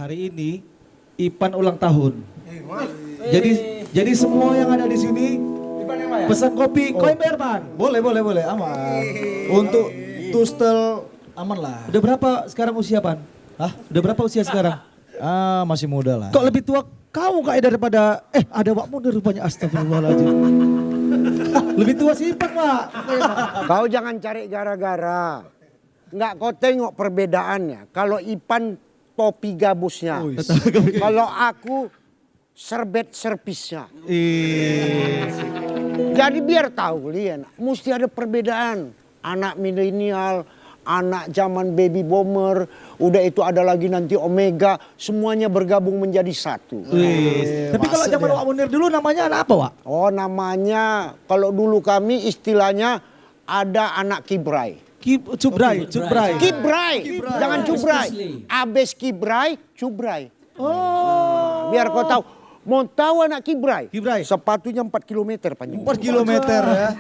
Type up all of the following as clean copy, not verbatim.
hari ini Ipan ulang tahun. Jadi semua yang ada di sini pesan kopi, kau yang bayar Pan. Boleh, aman. Untuk Tustel aman lah. Udah berapa sekarang usia Pan? Hah? Udah berapa usia sekarang? Masih muda lah. Kok lebih tua kau kak daripada ada Wak Munir rupanya, astagfirullahaladzim. Lebih tua sih Ipan Pak. Kau jangan cari gara-gara. Enggak, kau tengok perbedaannya. Kalau Ipan topi gabusnya. Kalau aku serbet serpisnya. Jadi biar tahu kalian, mesti ada perbedaan. Anak milenial, anak zaman baby boomer, udah itu ada lagi nanti Omega, semuanya bergabung menjadi satu. Tapi kalau zaman Wak Munir dulu namanya anak apa Wak? Oh namanya, kalau dulu kami istilahnya ada anak kibrai. Cubrai. Kibrai, jangan cubrai. Abes kibrai, cubrai. Oh. Biar kau tahu. Mau tahu anak kibrai? Kibrai. Sepatunya 4 km panjang. 4 kilometer ya.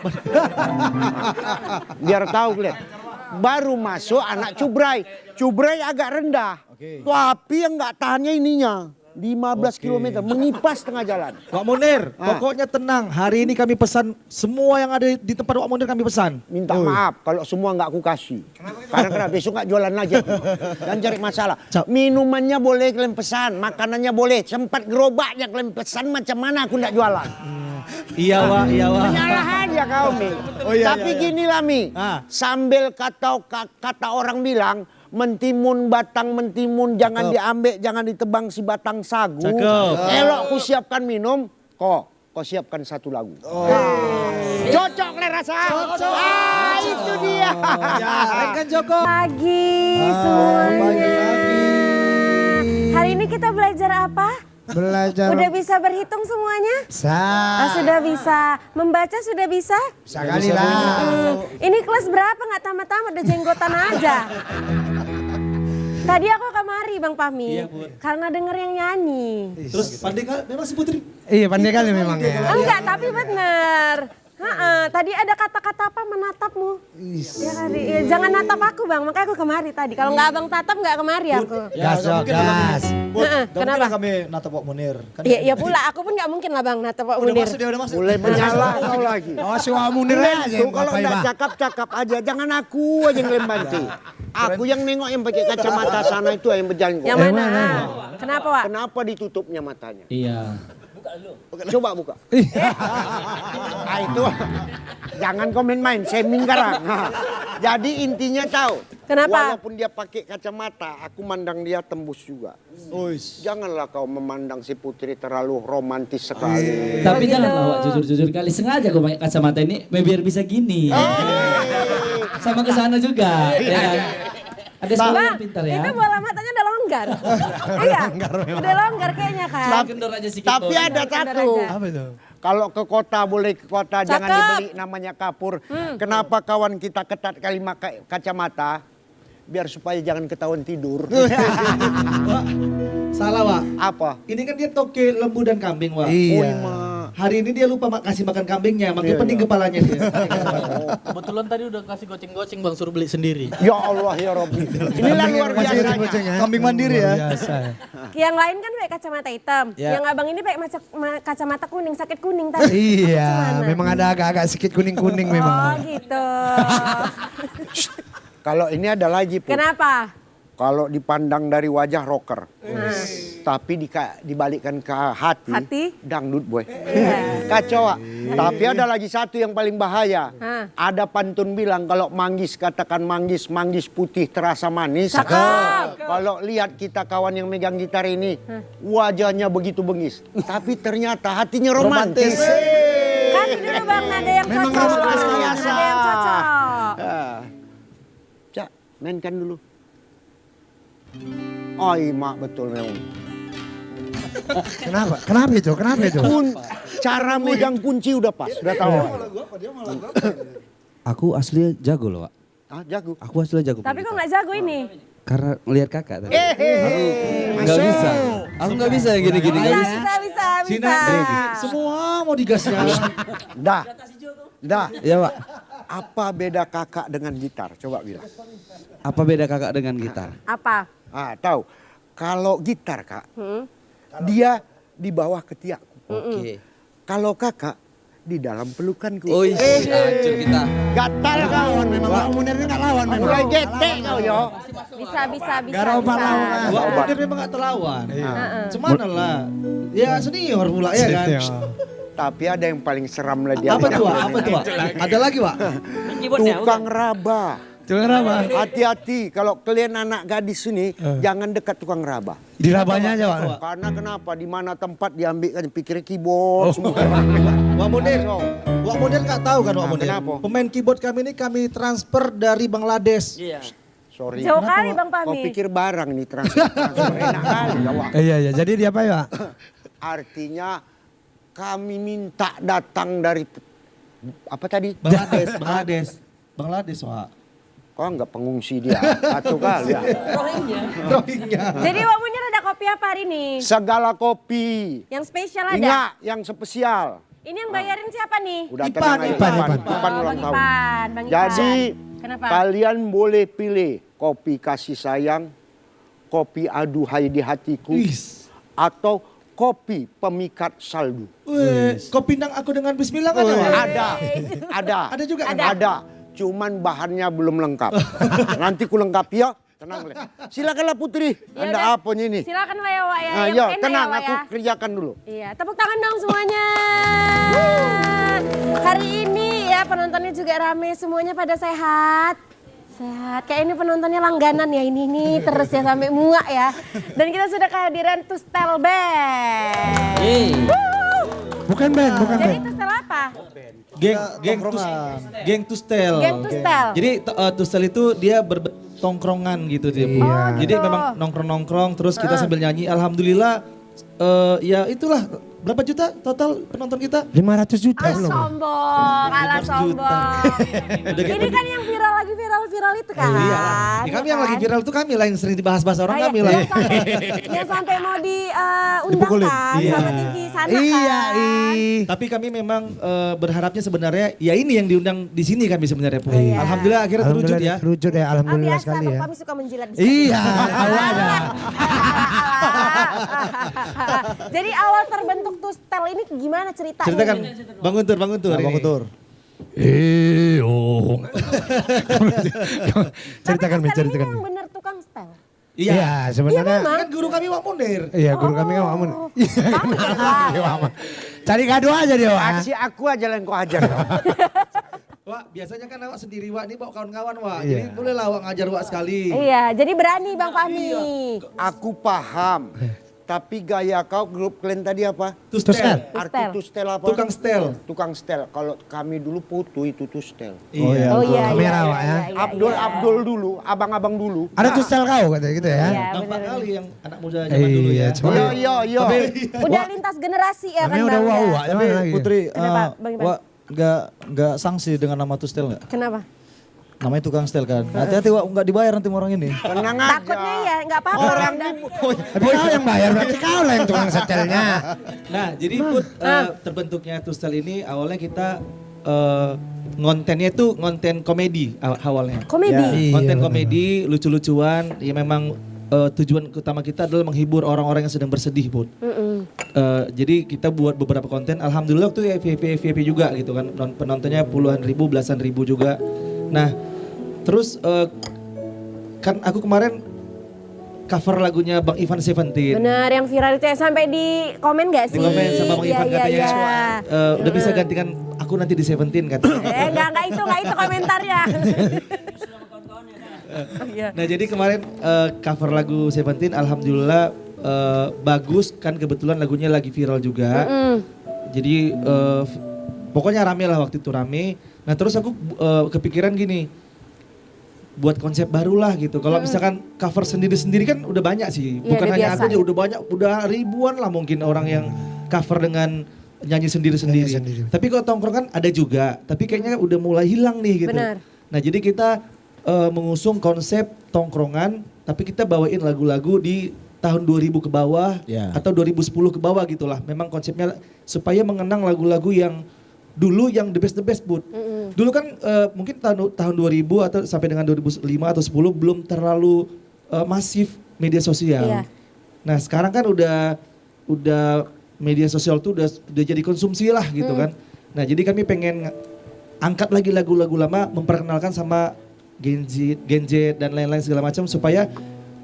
Biar tahu kalian. Baru masuk anak cubrai. Cubrai agak rendah. Tapi yang nggak tahannya ininya. 15 km, mengipas tengah jalan. Wak Munir, pokoknya tenang. Hari ini kami pesan semua yang ada di tempat Wak Munir kami pesan. Minta maaf kalau semua nggak aku kasih. Karena besok nggak jualan lagi. Dan cari masalah. Minumannya boleh kalian pesan, makanannya boleh. Sempat gerobaknya kalian pesan, macam mana aku nggak jualan. Iya Wak. Menyalah aja kau Mi. Tapi gini lah Mi. Sambil kata orang bilang, mentimun batang mentimun jangan diambil, jangan ditebang si batang sagu. Elok ku siapkan minum, kau siapkan satu lagu. Cocok le rasa. Itu dia. Kan Joko. Pagi semuanya. Hari ini kita belajar apa? Belajar. Udah bisa berhitung semuanya? Sudah bisa. Membaca sudah bisa? Sekali lah. Ini kelas berapa nggak tamat-tamat udah jenggotan aja. Tadi aku kemari Bang Pahmi, karena denger yang nyanyi. Terus pandai kali memang si Putri. Iya pandai kali memang ya. Enggak, tapi bener. Tadi ada kata-kata apa menatapmu? Ya, ya, jangan natap aku Bang, makanya aku kemari tadi. Kalau nggak Abang tatap nggak kemari aku. Gas. Kenapa? Kami natap Wak Munir. Iya pula, aku pun nggak mungkin lah Bang natap Pak Munir. Udah masuk. Mulai menyalah kau lagi. Si Wak Munir aja. Kalau nggak cakap-cakap aja, jangan aku aja yang kalian bantu. Aku yang nengok yang pakai kacamata sana itu yang berjalan. Yang mana? Kenapa Wak? Kenapa ditutupnya matanya? Iya. Coba buka. Itu jangan komen main, shaming garang. Jadi intinya tahu. Kenapa? Walaupun dia pakai kacamata, aku mandang dia tembus juga. Janganlah kau memandang si Putri terlalu romantis sekali. Tapi janganlah Wak, jujur kali sengaja gue pakai kacamata ini biar bisa gini. Sama ke sana juga, ya kan? Ada sekolah yang pintar ya. Itu bola matanya udah longgar. Iya, udah longgar kayaknya kan. Kendor aja sedikit. Tapi ada satu. Apa itu? Kalau ke kota boleh ke kota, jangan Cakep. dibeli namanya kapur. Kenapa kawan kita ketat kali pakai kacamata? Biar supaya jangan ketahuan tidur. Wak, salah Wak. Apa? Ini kan dia toke lembu dan kambing Wak. Iya. Hari ini dia lupa kasih makan kambingnya, makin penting kepalanya dia. Kebetulan tadi udah kasih goceng-goceng Bang, suruh beli sendiri. Ya Allah ya Rabbi. Inilah luar biasanya. Kambing mandiri ya. Biasa. Yang lain kan pakai kacamata hitam. Ya. Yang abang ini pakai kacamata kuning, sakit kuning tadi. Iya, Gimana? memang ada agak-agak sedikit kuning-kuning memang. Oh gitu. Kalau ini ada lagi Put. Kenapa? Kalau dipandang dari wajah rocker. Tapi dibalikkan ke hati. Dangdut boy. Kacau. Tapi ada lagi satu yang paling bahaya. Ada pantun bilang kalau manggis katakan manggis, manggis putih terasa manis. Kalau lihat kita kawan yang megang gitar ini, wajahnya begitu bengis. Tapi ternyata hatinya romantis. Kasih dulu Bang, nada yang Memang cocok. romantis biasa. Nada yang cocok. Cak, mainkan dulu. Oh mak betul memang. Kenapa? Kenapa itu? Cara megang kunci udah pas, udah tahu. Aku asli jago loh, Wak. Jago. Aku asli jago. Tapi kok nggak jago ini? Karena ngelihat kakak tadi. Nggak Masuk. bisa. Aku nggak bisa yang gini-gini. Nggak bisa. Bisa. Semua mau digasnya. Dah. Ya, Pak. Apa beda kakak dengan gitar? Coba bilang. Apa beda kakak dengan gitar? Apa? Tahu. Kalau gitar Kak, dia di bawah ketiakku. Oke. Kalau Kakak di dalam pelukanku. Oh iya, hancur kita. Gatal kawan memang. Wak Munir ini nggak lawan memang. Mulai gete kau yo. Bisa. Wak Munir memang gak terlawan. Cuman lah, ya senior pula ya kan. Tapi ada yang paling seram lah dia. Apa tuh Wak? Apa tuh Wak? Ada lagi Wak? Tukang raba. Tukang raba. Hati-hati kalau kalian anak gadis ini jangan dekat tukang raba. Di rabanya aja Wak. Karena kenapa? Di mana tempat diambil kan pikir keyboard semua. Wak Munir nggak tahu kan Wak Munir? kenapa? Pemain keyboard kami ini kami transfer dari Bangladesh. Iya. Sorry. Jauh kali Bang Kau Fahmi. pikir barang nih transfer enak kali ya Wak. Iya. Jadi dia apa ya? Artinya kami minta datang dari apa tadi? Bangladesh Wak. Kok nggak pengungsi dia? Satu kali ya. Rohingya. Jadi Wak Munir ada kopi apa hari ini? Segala kopi. Yang spesial ada? Ingat yang spesial. Ini yang bayarin siapa nih? Udah Ipan, tenang aja, Ipan. Ipan ulang Bang tahun. Ipan, Bang Ipan. Jadi Kenapa? kalian boleh pilih kopi kasih sayang, kopi aduhai di hatiku, Wis. atau kopi pemikat saldu. Weh, kau pindang aku dengan bismillah kan ya Wak? Ada. Ada juga kan? Ada. Cuman bahannya belum lengkap. Nanti ku lengkapi ya. Tenang. Silakanlah Putri. Ya Anda udah. apa ini? Silakan lah ya Wak ya. Nah, Yang ya, enak tenang ya, Wak aku ya. kerjakan dulu. Iya, tepuk tangan dong semuanya. Hari ini ya penontonnya juga rame, semuanya pada sehat. Sehat, kayak ini penontonnya langganan ya ini nih terus ya sampai muak ya. Dan kita sudah kehadiran Tustel Band. Bukan band, bukan Jadi band. Tustel apa? Geng Tustel. Geng Tustel. Jadi Tustel itu dia bertongkrongan gitu dia. Bu. Iya. Jadi memang nongkrong-nongkrong terus kita sambil nyanyi. Alhamdulillah ya itulah berapa juta total penonton kita? 500 juta belum. Sombong, kalah 500 juta. sombong. Udah kayak Ini kan yang viral lagi viral itu kan. Iya. Ya, kami yang lagi viral itu kami lah yang sering dibahas-bahas orang kami lah. Yang sampai mau diundang kan Iya. sama TV sana Iya, kan. Tapi kami memang berharapnya sebenarnya ya ini yang diundang di sini kami sebenarnya. Bu. Alhamdulillah akhirnya terwujud ya. Terwujud ya, alhamdulillah Biasa sekali Bang ya. Fahmi suka menjilat di sini. Iya, tahu aja. Jadi awal terbentuk Tustel ini gimana ceritanya? Ceritakan Bang Guntur. Bang Guntur. Ceritakan, Tapi Tustel ini ceritakan. yang bener tukang stel. Iya, sebenarnya. Kan guru kami Wak Munir. Iya, guru kami kan Wamun. Cari kado aja dia, Wak. Aksi aku aja yang kau ajar. Wak, biasanya kan awak sendiri Wak, ini bawa kawan-kawan Wak. Iya. Jadi boleh lah Wak ngajar Wak sekali. Iya, jadi berani Bang Fahmi. Aku paham. Tapi gaya kau grup kalian tadi apa? Tustel. Arti tustel apa? Tukang stel. Tukang stel. Kalau kami dulu putu itu tustel. Oh iya, Oh iya, kamera, iya, Wak ya. iya, Abdul dulu, abang-abang dulu. Ada tustel kau kata gitu ya. Iya, Nampak bener. kali yang anak muda zaman dulu Iya, ya. cuma Yo. Udah lintas generasi ya kan namanya udah Bang? wow, ya? Wak. Tapi Putri, Kenapa, Bang Ipan? Wak nggak sanksi dengan nama Tustel nggak? Kenapa? Namanya tukang stel kan. Hati-hati Wak, nggak dibayar nanti sama orang ini. Tenang aja. Takutnya ya, nggak apa-apa. Orang Tapi kau yang bayar, berarti kau lah yang tukang setelnya. Nah, jadi Put, terbentuknya Tustel ini awalnya kita ngontennya itu ngonten komedi awalnya. Komedi. Konten komedi, lucu-lucuan, ya memang tujuan utama kita adalah menghibur orang-orang yang sedang bersedih, Put. Jadi kita buat beberapa konten, alhamdulillah waktu FYP juga gitu kan, penontonnya puluhan ribu, belasan ribu juga. Nah, terus kan aku kemarin cover lagunya Bang Ivan Seventeen. Benar, yang viral itu ya, sampai di komen gak sih? Di komen sama Bang Ivan Iya, katanya, iya. udah bisa gantikan aku nanti di Seventeen katanya. Enggak itu komentarnya. Nah jadi kemarin cover lagu Seventeen alhamdulillah bagus kan, kebetulan lagunya lagi viral juga. Jadi pokoknya rame lah waktu itu, rame. Nah terus aku kepikiran gini, buat konsep baru lah gitu. Kalau misalkan cover sendiri-sendiri kan udah banyak sih. Iya, Bukan udah hanya biasa. aku aja, udah banyak, udah ribuan lah mungkin orang yang cover dengan nyanyi sendiri-sendiri. Nyanyi sendiri. Tapi kalau tongkrongan ada juga, tapi kayaknya udah mulai hilang nih gitu. Benar. Nah jadi kita mengusung konsep tongkrongan, tapi kita bawain lagu-lagu di tahun 2000 ke bawah Ya. atau 2010 ke bawah gitulah. Memang konsepnya supaya mengenang lagu-lagu yang dulu yang the best Bud. Dulu kan mungkin tahun 2000 atau sampai dengan 2005 atau 10 belum terlalu masif media sosial. Iya. Nah sekarang kan udah media sosial tuh udah jadi konsumsi lah gitu kan. Nah jadi kami pengen angkat lagi lagu-lagu lama, memperkenalkan sama Gen Z dan lain-lain segala macam supaya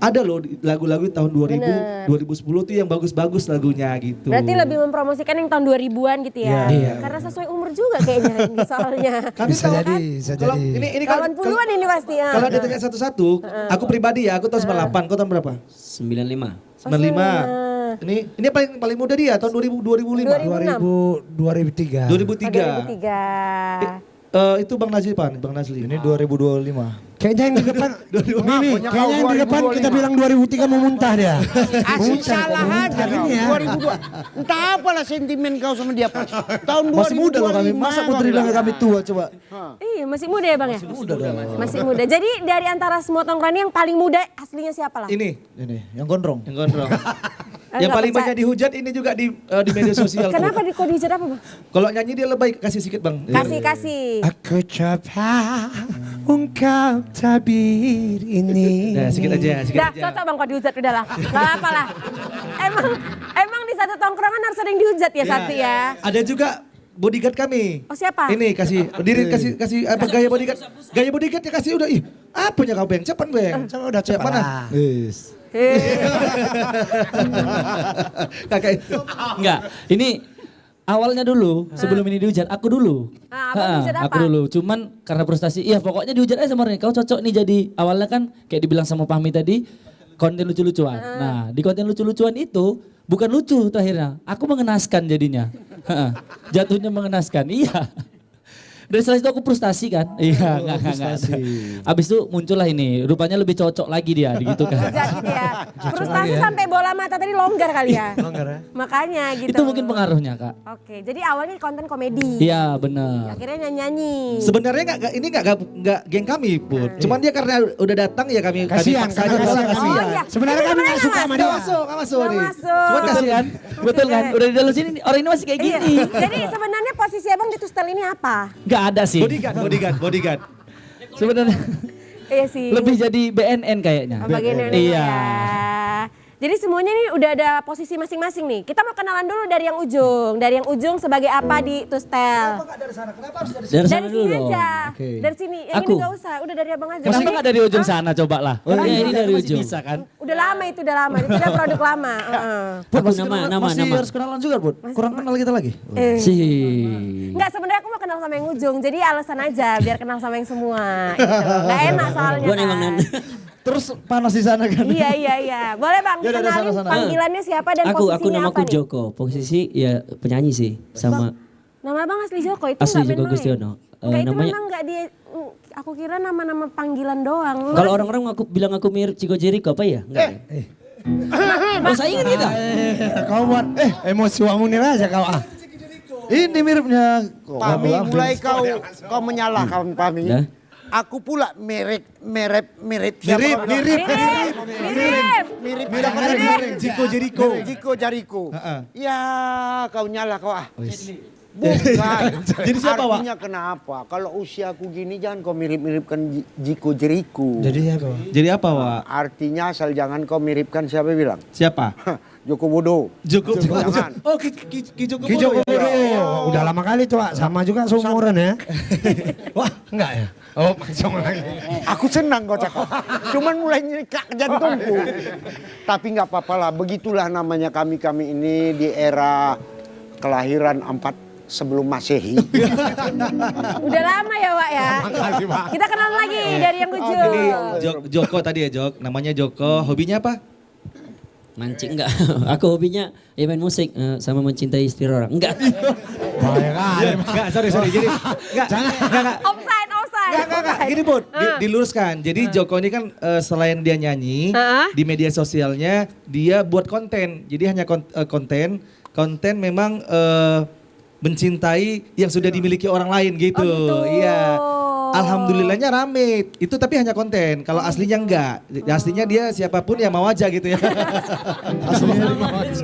ada loh lagu-lagu tahun 2000, 2010 tuh yang bagus-bagus lagunya gitu. Berarti lebih mempromosikan yang tahun 2000-an gitu ya. Iya. Karena sesuai umur juga kayaknya ini soalnya. Kami Bisa tahu jadi, kan, bisa kalau jadi. ini Kawan puluhan ini pasti ya. kalau ditanya satu-satu, aku pribadi ya, aku tahun 98, kau tahun berapa? 95. 95. Ini paling muda dia tahun 2005. 2003. 2003. 2003. Itu Bang Nazli Pan, Bang Nazli. Ini 2025. Kayaknya yang di depan, ini kayaknya yang di depan kita bilang 2003 mau muntah dia. Asik salah aja Ini ya. 2002. Entah apalah sentimen kau sama dia Pak. Tahun 2025. Masih muda loh kami. Masa Putri bilang ke kami tua coba. Iya masih muda ya Bang ya? Masih muda. Jadi dari antara semua tongkrongan yang paling muda aslinya siapa lah? Ini Yang gondrong. yang gondrong. yang Enggak paling percaya. banyak dihujat ini juga di media sosial. tuh. Kenapa di kode hijab apa Bang? Kalau nyanyi dia lebay, kasih sedikit Bang. Kasih. Aku coba ungkap tabir ini. Nah, sedikit aja. Dah cocok Bang kode hijab udah lah. Gak apa lah. Emang di satu tongkrongan harus ada yang dihujat ya satu ya. Ada juga bodyguard kami. Oh siapa? Ini kasih apa gaya bodyguard. Gaya bodyguardnya kasih udah apanya kau Bang? Cepat Bang. Coba udah cepat Mana? lah. Yes. Kakak itu. Enggak, ini awalnya dulu sebelum ini dihujat, aku dulu. Ah, abang dihujat apa? Aku dulu, cuman karena frustasi, iya pokoknya dihujat aja sama orang, kau cocok nih jadi, awalnya kan kayak dibilang sama Fahmi tadi, konten lucu-lucuan. Nah di konten lucu-lucuan itu, bukan lucu tuh akhirnya, aku mengenaskan jadinya. Jatuhnya mengenaskan, iya. Dan setelah itu aku frustasi kan, iya enggak. Abis itu muncullah ini, rupanya lebih cocok lagi dia, gitu kan. Hujat gitu ya. Frustasi sampai bola mata tadi longgar kali ya. Longgar ya. Makanya gitu. Itu mungkin pengaruhnya kak. Oke, jadi awalnya konten komedi. Iya benar. Akhirnya nyanyi-nyanyi. Sebenarnya ini nggak geng kami pun. Cuman dia karena udah datang ya kami Kasihan, paksa karena aja. kasihan. Oh iya. Sebenarnya kami nggak suka sama dia. Nggak masuk nih. masuk. Cuman Betul kasih kan? Betul kan? Udah di dalam sini orang ini masih kayak Iya. gini. Jadi sebenarnya posisi abang di Tustel ini apa? Enggak ada sih. Bodyguard. Sebenarnya Iya sih. lebih jadi BNN kayaknya. Bagian ini Iya. ya. Jadi semuanya ini udah ada posisi masing-masing nih. Kita mau kenalan dulu dari yang ujung. Dari yang ujung sebagai apa di Tustel? Dari sana Dari dulu sini dong. aja. Oke. Dari sini. Yang Aku? ini gak usah. Udah dari abang aja. Kenapa enggak dari ujung sana coba lah? iya, ini dari ujung. Bisa kan? Udah lama itu, udah lama. Itu udah produk lama. Heeh. Aku nama. Masih harus kenalan juga, Bud. Kurang kenal kita lagi. Sih. Enggak, sebenarnya aku mau kenal sama yang ujung. Jadi alasan aja biar kenal sama yang semua. Gitu loh. Nggak enak soalnya Gua emang kan. Terus panas di sana kan. Iya. Boleh Bang, Ya udah, kenalin sana-sana. panggilannya siapa dan Aku posisinya nama apa aku nih? Joko. Posisi ya penyanyi sih sama Nama Bang asli Joko itu Asli nggak Joko main-main? Gustiono. Enggak, itu Namanya- memang nggak dia. Aku kira nama-nama panggilan doang. kalau orang-orang aku bilang aku mirip Chico Jericho apa ya? Enggak. Mau saingan kita? Kau buat emosi wamunir aja kau ah. Ini miripnya. Pami mulai kau menyalahkan Pami. Dah. Aku pula mirip Mirip. siapa? Mirip. Jiko Jericho. Jiko Jariko. Heeh. Ya kau nyalah kau ah. Bukan. Jadi siapa, Wak? Artinya kenapa? Kalau usiaku gini jangan kau mirip-miripkan Jiko Jericho. Jadi ya kau. Jadi apa Wak? Artinya asal jangan kau miripkan siapa bilang? Siapa? Joko Bodo. Joko. Jangan. Oh Ki Joko Ki Joko Bodo ya? Bodo. Udah lama kali tuh, Wak. Sama juga seumuran ya. Wah, enggak ya? Oh, sama lagi. Aku senang kau cakap. Cuman mulai nyekak ke jantungku. Tapi nggak apa-apa lah. Begitulah namanya kami ini di era kelahiran 4 sebelum Masehi. Udah lama ya Wak ya. Kita kenal lagi dari yang ujung. Ini Joko tadi ya Jok. Namanya Joko. Hobinya apa? Mancing enggak. Aku hobinya ya main musik sama mencintai istri orang. Enggak. Enggak, sorry. Jadi enggak. Offside. Enggak. Gini Bud, diluruskan. Jadi Joko ini kan selain dia nyanyi, di media sosialnya dia buat konten. Jadi hanya konten memang mencintai yang sudah dimiliki orang lain gitu. Oh, gitu. Iya. Alhamdulillahnya rame. Itu tapi hanya konten. Kalau aslinya enggak. Aslinya dia siapapun ya mau aja gitu ya.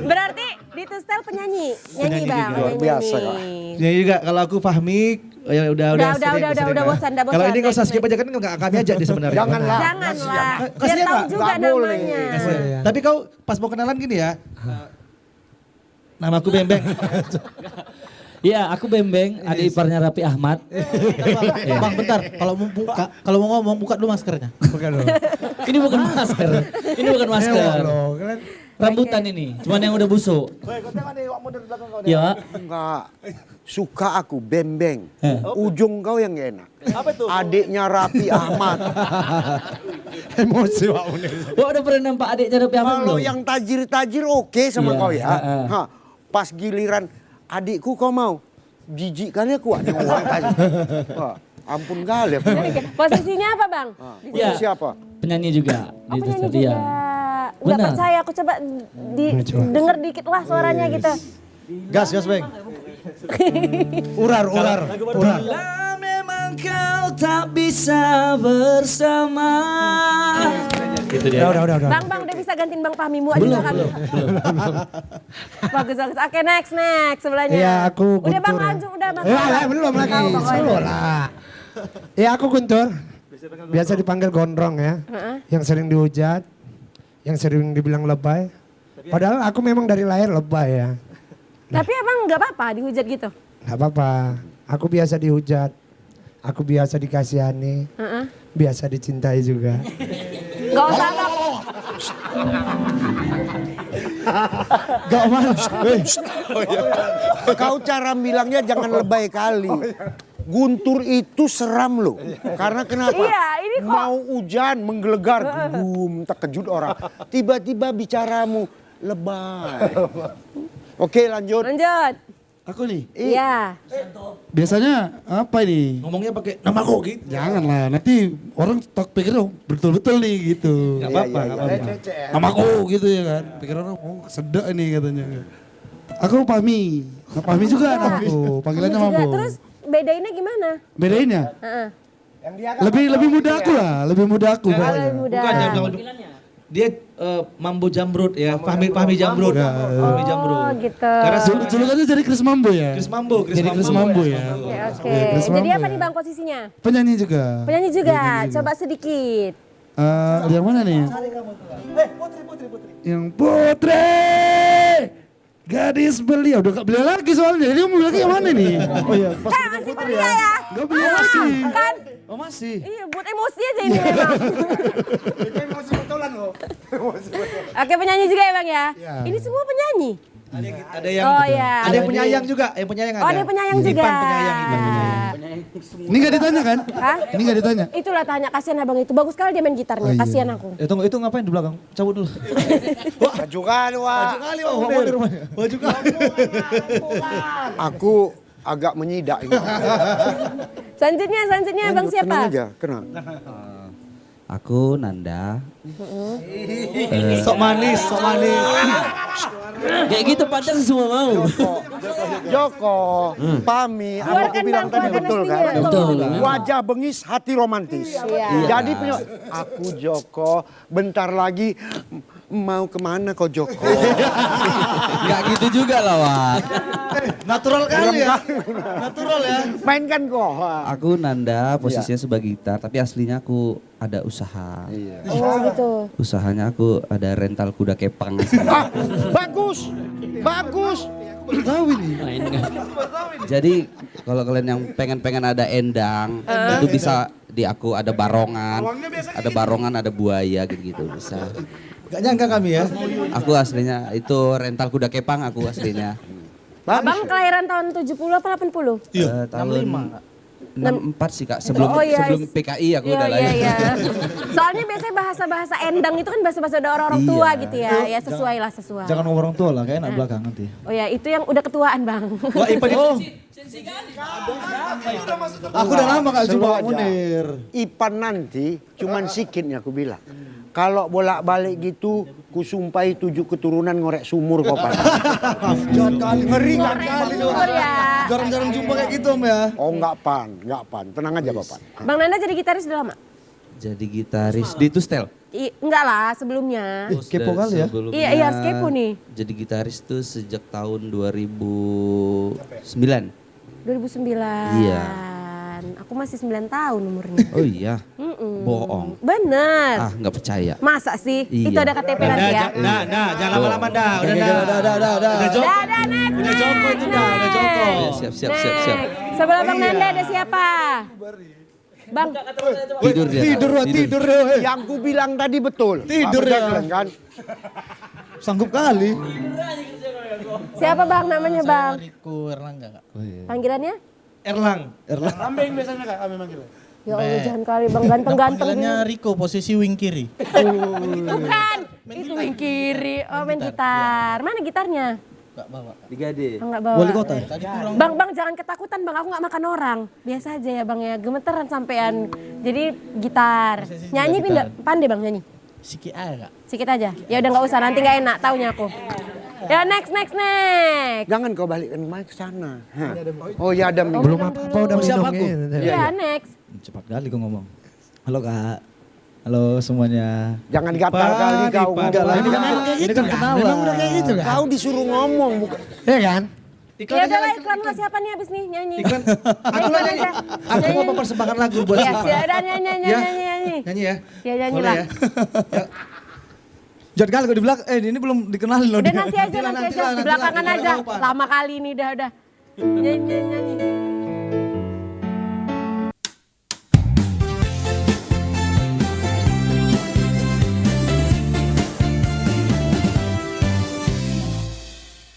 Berarti Di Tustel penyanyi. Nyanyi Bang. Luar biasa, Kak. Ya juga kalau aku Fahmi ya udah bosan, udah bosan. Kalau ini kalau saya skip aja kan nggak kami ajak dia sebenarnya. Janganlah. Janganlah. Biar Kasihan, tahu Pak. juga Nggak boleh. namanya. Tapi kau pas mau kenalan gini ya. Nama aku Bembeng. Iya, aku Bembeng, adik iparnya Raffi Ahmad. Bang bentar, kalau mau ngomong buka dulu maskernya. Bukan dong. Ini bukan masker. Ini bukan masker. Loh, kan Rambutan ini, cuman yang udah busuk. Ya, Enggak. Suka aku Bembeng. Ujung kau yang gak enak. Apa tuh? Adiknya Raffi Ahmad. emosi Pak Munir. Wah udah pernah nampak adiknya Raffi Ahmad Kalau belum? yang tajir-tajir oke sama Iya, kau ya. heeh. Ha, pas giliran adikku kau mau. Jijik kali aku ada uang aja. Wah, ampun kali. Posisinya apa Bang? Iya. Siapa? Penyanyi juga. Oh di penyanyi Tustel, juga. iya. Nggak Benar. percaya, aku coba denger dikit lah suaranya gitu. Gas Beng. Urar. Bila memang kau tak bisa bersama. Gitu dia. Udah. Bang udah bisa gantiin Bang Fahmi Mua juga kan? Bagus. Oke next sebelahnya. Iya, aku Udah Bang Guntur. lanjut udah Bang. Belum lagi. Tahu, pokoknya. Slow lah. Ya aku Guntur. Biasa dipanggil gondrong ya. Yang sering dihujat. Yang sering dibilang lebay. Padahal aku memang dari lahir lebay ya. Tapi emang nggak apa-apa dihujat gitu? Gak apa-apa. Aku biasa dihujat. Aku biasa dikasihani. Biasa dicintai juga. Gak usah Bang. Gak malas. Kau cara bilangnya jangan lebay kali. Guntur itu seram loh. Karena kenapa? Iya, ini kok- Mau hujan menggelegar, terkejut orang. Tiba-tiba bicaramu lebay. Oke lanjut. Lanjut. Aku nih, Iya. biasanya apa ini? Ngomongnya pakai nama kok gitu. Janganlah, nanti orang tak pikir oh, betul-betul nih gitu. Gak apa-apa. Namaku gitu ya kan. Pikir orang oh sedek ini katanya. Aku Pami. Nah, Pami juga anakku. Panggilannya Juga. Mambo. Terus bedainnya gimana? Bedainnya? Heeh. Lebih muda aku lah, lebih muda aku Kalau pokoknya. muda. Bukan dia Mambo Jamrut ya, Fahmi Jamrut. Fahmi Jamrut. Oh gitu. Karena Julukannya jadi Chris Mambo ya? Chris Mambo. Jadi Chris Mambo ya. Oke. Chris Jadi Mambo apa ya. nih Bang posisinya? Penyanyi juga. Penyanyi juga. Coba sedikit. Yang mana nih? Yang Putri. Gadis belia. Udah gak belia lagi soalnya. Jadi mau lagi yang mana nih? Oh iya. Pas Masih belia ya? gak belia lagi. Kan? Oh masih. Iya buat emosi aja ini memang. Oke penyanyi juga ya Bang ya? Ini semua penyanyi? Ada yang Oh iya. ada yang penyayang juga, yang penyayang ada. Oh ada yang penyayang juga. Ipan penyayang. Ini gak ditanya kan? Hah? Ini gak ditanya. Itulah tanya kasihan abang itu. Bagus sekali dia main gitarnya. Kasihan aku. Tunggu itu ngapain di belakang? Cabut dulu. Maju kali wah. Kali Baju kali. Aku agak menyidak ini. Selanjutnya abang Lanjut, siapa? tenang aja, kenal. Aku Nanda. Sok manis. Kayak gitu padahal semua mau. Joko, Pami, apa aku Keluarkan, bilang Bang, tadi keluarkan betul kan? pastinya. Betul. Wajah bengis, hati romantis. Jadi aku Joko, bentar lagi mau kemana kau Joko? Gak gitu juga lah, Wak. Natural kali ya. Natural ya. Mainkan kok. Aku Nanda, posisinya sebagai gitar, tapi aslinya aku ada usaha. Oh gitu. Usahanya aku ada rental kuda kepang. Ah, bagus, bagus. Tahu ini. Jadi kalau kalian yang pengen ada endang, itu bisa di aku ada barongan, ada buaya gitu bisa. Gak nyangka kami ya. Aku aslinya itu rental kuda kepang aku aslinya. Abang kelahiran tahun 70 apa 80? Tahun 64 sih Kak, sebelum Oh, iya. sebelum PKI aku udah lahir. Iya. Soalnya biasanya bahasa-bahasa endang itu kan bahasa-bahasa dari orang tua gitu ya. Ya sesuai lah sesuai. Jangan ngomong orang tua lah, kayak enak belakang nanti. Oh ya itu yang udah ketuaan Bang. Wah, Ipan itu. Aku udah lama gak jumpa Slow Pak aja. Munir. Ipan nanti cuman sikitnya aku bilang. Kalau bolak-balik gitu, kusumpai 7 keturunan ngorek sumur kok Pan. Jangan kali. Ngeri gak Ngorek kali? sumur ya. Jarang-jarang jumpa kayak gitu Om ya. Oh enggak Pan. Tenang aja Bapak. Bang Nanda jadi gitaris udah lama? Jadi gitaris di Tustel. Enggak lah, sebelumnya. Kepo kali ya. Iya, harus kepo nih. Jadi gitaris tuh sejak tahun 2009. 2009. Iya. Aku masih 9 tahun umurnya. Oh iya. Bohong. Bener. Ah, nggak percaya. Masa sih? Iya. Itu ada KTP nanti ya. Jangan lama-lama dah. Udah Joko. Dah, next. Udah Joko itu dah, udah Joko. Siap. Sebelah Bang Nanda ada siapa? Bang, Tidur dia. Tidur. Yang ku bilang tadi betul. Tidur Pak ya. Berjalan, kan? Sanggup kali. siapa Bang namanya Bang? Riku Erlangga, Kak. Panggilannya? Erlang. Lambeng biasanya Kak, kami manggil. Ya Allah jangan kali Bang ganteng-ganteng. Panggilannya Riko, posisi wing kiri. Bukan, itu wing kiri. Oh main gitar. Mana gitarnya? Gak bawa. Oh, nggak bawa. Wali kota. Bang jangan ketakutan Bang, aku nggak makan orang. Biasa aja ya Bang ya, gemeteran sampean. Jadi gitar. Nyanyi pandai Bang nyanyi? Sikit aja, Kak. Sedikit aja. Ya udah nggak usah, nanti nggak enak taunya aku. Ya next. Jangan kau balikkan mic ke sana. Hah. Oh ya ada mic. Belum apa-apa udah minum gitu. Iya next. Cepat kali kau ngomong. Halo Kak. Halo semuanya. Jangan gatal kali kau Enggak lah, ngomong. ini kan kenalan. Memang udah kayak gitu kan? Kau disuruh ngomong bukan. Iya kan? Ya udah lah iklan lo siapa nih abis nih nyanyi? Iklan. Aku mau mempersembahkan lagu buat Iya, Siva. udah nyanyi. Nyanyi ya. Ya nyanyi Boleh lah. ya? Jangan kali kau di belakang, ini belum dikenalin loh. Udah nanti aja, Nantilah, di belakangan nantilah, aja. jangan lupa. Lama kali ini udah. Nyanyi.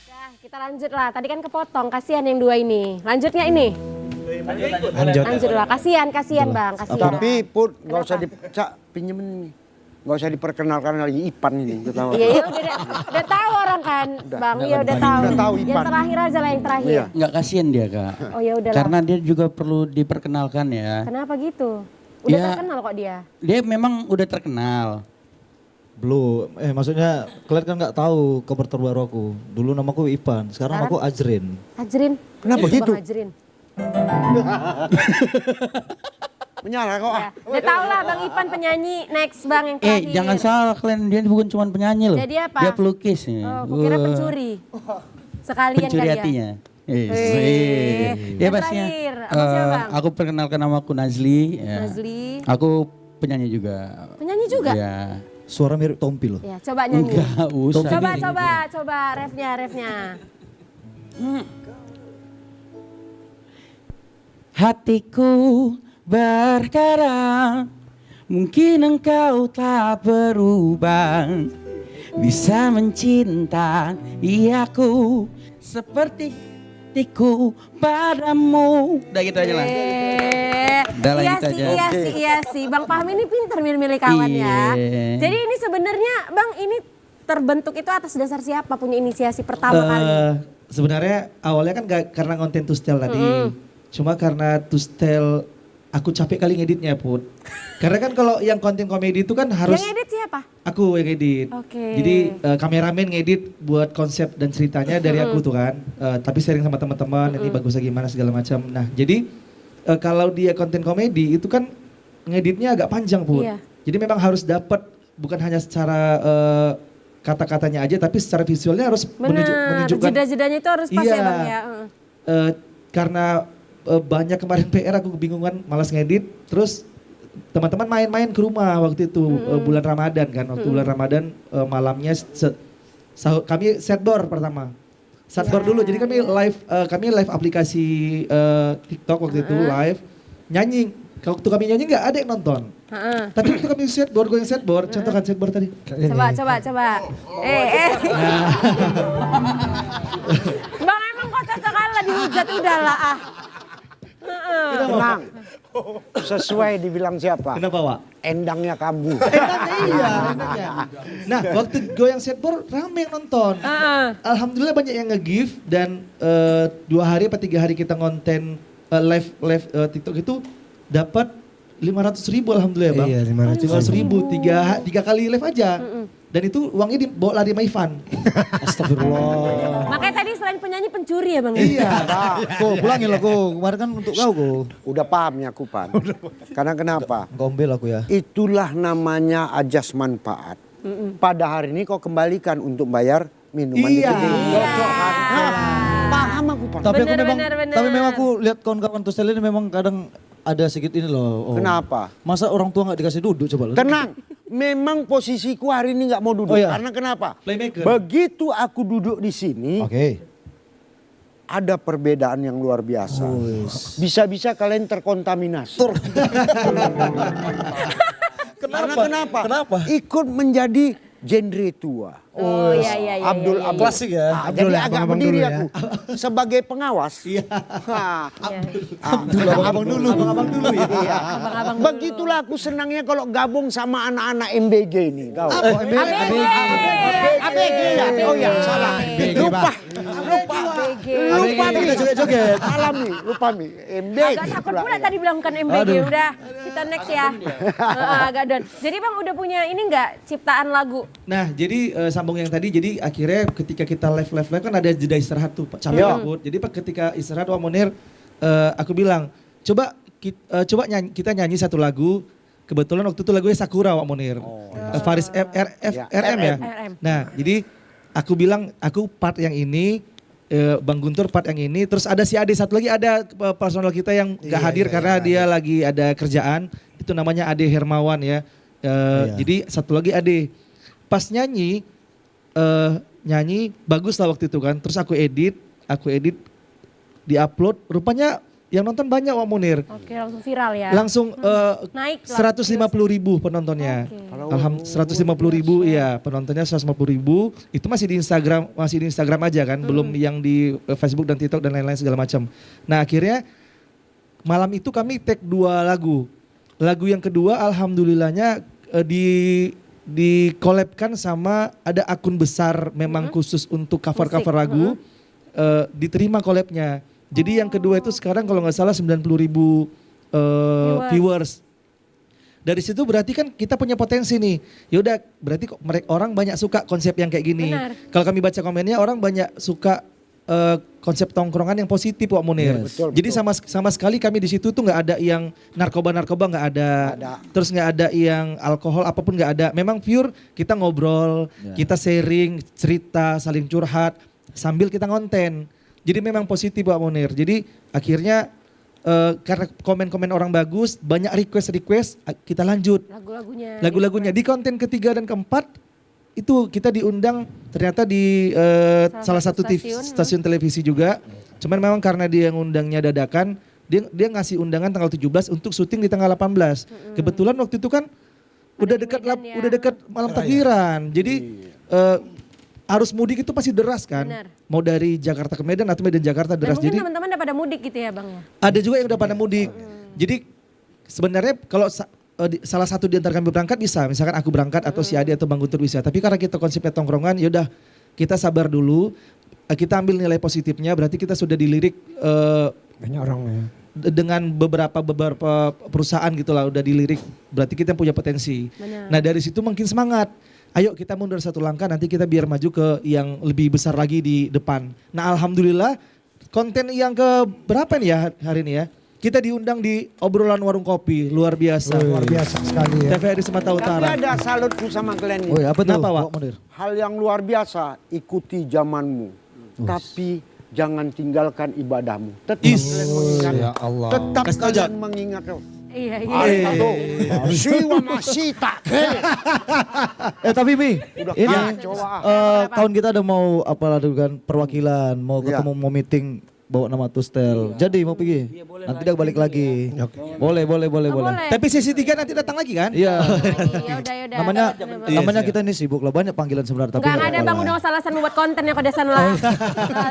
Dah, kita lanjut lah. Tadi kan kepotong, kasihan yang dua ini. Lanjutnya ini. Lanjut lah, kasihan Bang, kasihan. Tapi Put, nggak usah pinjemin ini. Nggak usah diperkenalkan lagi Ipan ini. Ketawa. Iya, udah tahu orang kan, Bang. Iya, udah tahu. Udah tahu, Yang Ipan. terakhir aja lah, yang terakhir. Iya. Nggak kasihan dia kak. Oh ya udah lah. Karena dia juga perlu diperkenalkan ya. Kenapa gitu? Udah Ya. terkenal kok dia. Dia memang udah terkenal. Belum, maksudnya kalian kan nggak tahu kabar terbaru aku. Dulu namaku Ipan, sekarang aku Ajrin. Ajrin. Kenapa Itu gitu? Bang Ajrin. Menyala kok. Ya. Udah tau lah Bang Ipan penyanyi. Next Bang yang terakhir. Jangan salah kalian, dia bukan cuma penyanyi loh. Jadi apa? Dia pelukis nih. Oh, kukira Wah, pencuri. Sekalian Pencuri kali ya. hatinya. Yang terakhir, apa siapa, Bang? Aku perkenalkan nama aku Nazli. Ya. Nazli. Aku penyanyi juga. Penyanyi juga? Ya. Suara mirip Tompi loh. Ya, coba nyanyi. Enggak usah. Coba refnya. Hatiku berkata, mungkin engkau telah berubah, bisa mencintai aku seperti hatiku padamu. Udah gitu aja lah. Udah lah, gitu aja. Iya sih. Bang Fahmi ini pintar milih-milih kawan ya. Iya. Jadi ini sebenarnya Bang ini terbentuk itu atas dasar siapa punya inisiasi pertama kali? Sebenarnya awalnya kan karena konten Tustel tadi. Cuma karena Tustel aku capek kali ngeditnya Put. Karena kan kalau yang konten komedi itu kan harus Yang edit siapa? aku yang edit. Oke. Jadi kameramen ngedit buat konsep dan ceritanya dari aku tuh kan. Tapi sharing sama teman-teman ini bagusnya gimana segala macam. Nah, jadi kalau dia konten komedi itu kan ngeditnya agak panjang Put. Iya. Jadi memang harus dapat bukan hanya secara kata-katanya aja tapi secara visualnya harus Benar, menunjukkan jeda-jedanya itu harus pas ya Iya. Bang ya. karena banyak kemarin PR aku kebingungan malas ngedit terus teman-teman main-main ke rumah waktu itu bulan Ramadan kan waktu bulan Ramadan malamnya kami setdoor pertama setdoor dulu jadi kami live aplikasi TikTok waktu itu live nyanyi waktu kami nyanyi nggak ada yang nonton tapi waktu kami setdoor gue yang setdoor contohkan setdoor tadi Coba. Bang emang kok cocok lah dihujat udahlah ah. Tenang. Sesuai dibilang siapa? kenapa Wak? Endangnya kambuh. Endangnya. Nah, waktu goyang setboard rame yang nonton. Alhamdulillah banyak yang nge-give dan 2 hari apa 3 hari kita ngonten live TikTok itu dapat 500.000 alhamdulillah Bang. Iya, 500.000. 500.000 tiga kali live aja. Dan itu uangnya dibawa lari sama Ivan. Astagfirullah. Makanya tadi selain penyanyi pencuri ya Bang? Iya. Kok pulangin lah kok. Kemarin kan untuk kau kok. Udah paham ya aku Pan. Karena kenapa? Gombel aku ya. Itulah namanya ajas manfaat. Pada hari ini kau kembalikan untuk bayar minuman di kedai. Cocok kan? Nah, paham aku Pan. Tapi aku Bener, memang, bener. tapi memang aku lihat kawan-kawan Tustel ini memang kadang ada sedikit ini loh. Kenapa? Masa orang tua nggak dikasih duduk coba loh. Tenang, memang posisiku hari ini nggak mau duduk. Oh, iya. Karena kenapa? Playmaker. Begitu aku duduk di sini, Oke. ada perbedaan yang luar biasa. Bisa-bisa kalian terkontaminasi. Karena kenapa? Kenapa? Ikut menjadi genre tua. Oh iya. Abdul iya. Abdul. Klasik ya. Jadi Abdul ya, agak abang-abang berdiri dulu ya. aku sebagai pengawas. Iya. Abang dulu. Abang dulu ya. Iya. Abang-abang dulu. Begitulah aku senangnya kalau gabung sama anak-anak MBG ini. Kau. ABG. ABG ya. Oh ya, salah. Lupa. Lupa Mi. Joget-joget. Salah Mi, lupa Mi. MBG. Agak takut pula tadi bilang bukan MBG. Udah kita next ya. Agak down. Jadi Bang udah punya ini nggak ciptaan lagu? Nah, jadi sambung yang tadi, jadi akhirnya ketika kita live kan ada jeda istirahat tuh, capek Iya. kabut. Jadi ketika istirahat Wak Munir, aku bilang, coba kita nyanyi satu lagu. Kebetulan waktu itu lagunya Sakura Wak Munir. Faris RM ya. RM. Nah, jadi aku bilang, aku part yang ini, Bang Guntur part yang ini, terus ada si Ade satu lagi, ada personal kita yang gak hadir karena dia lagi ada kerjaan. Itu namanya Ade Hermawan ya. Jadi satu lagi Ade. Pas nyanyi bagus lah waktu itu kan. Terus aku edit, di-upload. Rupanya yang nonton banyak Wak Munir. Oke, langsung viral ya. Langsung Naik lah. 150.000 penontonnya. Oke. 150.000 iya, penontonnya 150.000. Itu masih di Instagram aja kan, belum yang di Facebook dan TikTok dan lain-lain segala macam. Nah, akhirnya malam itu kami take 2 lagu. Lagu yang kedua alhamdulillahnya di collab-kan sama ada akun besar memang khusus untuk cover-cover lagu. Diterima collab-nya. Jadi yang kedua itu sekarang kalau nggak salah 90.000 viewers. Dari situ berarti kan kita punya potensi nih. Yaudah berarti orang banyak suka konsep yang kayak gini. Benar. Kalau kami baca komennya orang banyak suka konsep tongkrongan yang positif Wak Munir. Betul, Jadi betul. sama sekali kami di situ tuh nggak ada yang narkoba nggak ada. Terus nggak ada yang alkohol apapun nggak ada. Memang pure kita ngobrol, kita sharing, cerita, saling curhat sambil kita ngonten. Jadi memang positif Wak Munir. Jadi akhirnya karena komen-komen orang bagus, banyak request kita lanjut. Lagu-lagunya di konten ketiga dan keempat itu kita diundang ternyata di salah satu stasiun televisi juga. Cuman memang karena dia yang undangnya dadakan, dia ngasih undangan tanggal 17 untuk syuting di tanggal 18. Kebetulan waktu itu kan udah dekat malam takbiran. Jadi arus mudik itu pasti deras kan. Benar. Mau dari Jakarta ke Medan atau Medan Jakarta Dan deras. mungkin Jadi teman-teman udah pada mudik gitu ya Bang ya? ada juga yang udah pada mudik. Jadi sebenarnya kalau salah satu di antara kami berangkat bisa, misalkan aku berangkat atau si Adi atau Bang Guntur bisa. Tapi karena kita konsepnya tongkrongan, yaudah kita sabar dulu, kita ambil nilai positifnya. Berarti kita sudah dilirik Banyak orang ya. dengan beberapa perusahaan gitulah udah dilirik. Berarti kita punya potensi. Benar. Nah dari situ makin semangat. Ayo kita mundur satu langkah, nanti kita biar maju ke yang lebih besar lagi di depan. Nah alhamdulillah konten yang ke berapa nih ya hari ini ya? Kita diundang di obrolan warung kopi, luar biasa. Luar biasa sekali ya. TVRI Sumatera Tapi Utara. ada salutku sama kalian Oh ini. ya, apa tuh? Kenapa, Wak? Wak Munir? Hal yang luar biasa, ikuti zamanmu. Tapi jangan tinggalkan ibadahmu. Tetap kalian mengingat. Ya Allah. Tetap Kasih tahu, Jak. kalian mengingat. Iya. Arigato. Siwa masih tak. Tapi Mi, Udah ini kacau, tahun kita ada mau apa lagi kan perwakilan, mau Iya. ketemu, mau meeting bawa nama Tustel. Jadi mau pergi. Nanti dia balik lagi. Boleh. Boleh. Tapi sesi 3 nanti datang lagi kan? Iya. Yaudah. Namanya kita ini sibuk lah, banyak panggilan sebenarnya tapi Enggak nggak ada apa-apa Bang, lah. udah usah alasan membuat konten ya kodesan lah.